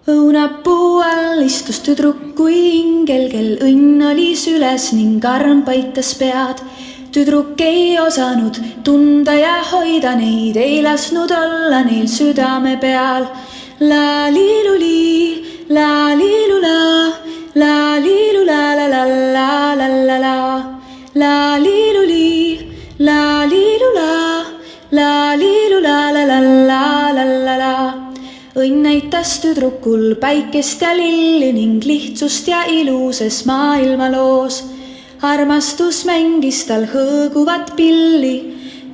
Õunapuu all istus tüdruk kui ingel, kel õnn oli süles ning arm paitas pead. Tüdruk ei osanud tunda ja hoida neid, ei lasknud olla neil südame peal. La liiluli, la liilula, la liilula la la la la la la. La liiluli, la liilula, la liilula la la la la la la. Õnn näitas tüdrukul päikest ja lilli ning lihtsust ja iluses maailmaloos. Armastus mängis tal hõõguvat pilli,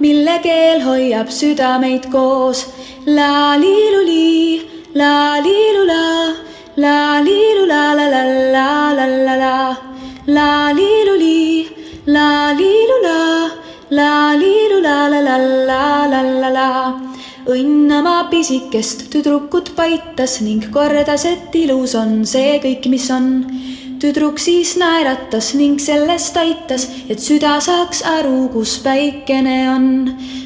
mille keel hoiab südameid koos. La liiluli, la liilula, la liilula la la la la la la. La liiluli, la liilula, la liilula la la la la la la. Õnn oma pisikest tüdrukut paitas ning kordas, et ilus on see kõik, mis on. Tüdruk siis naeratas ning sellest aitas, et süda saaks aru, kus päikene on.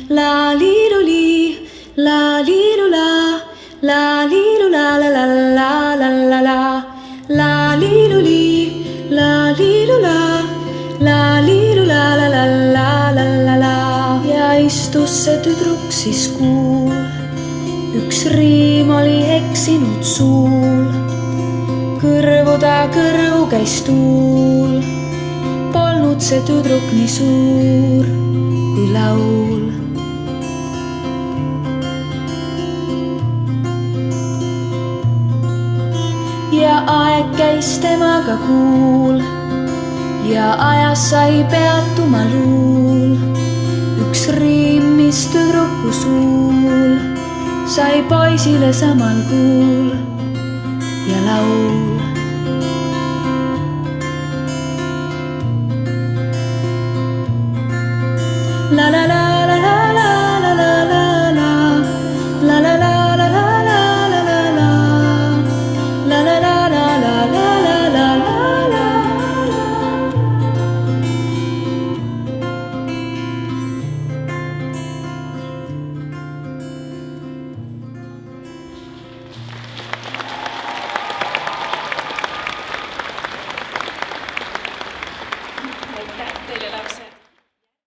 La liiluli, la liilula, la liilula la la la la la la. La liiluli, la liilula, la liilula la la la la la la. Ja istus see tüdruk siis kuul, üks riim oli eksinud suul. Kõrvu ta kõrvu käis tuul, polnud see tüdruk nii suur kui laul. Ja aeg käis temaga kuul ja ajas sai peatuma luul. Üks riim, mis tüdruku suul, sai poisile samal kuul ja laul. La la la.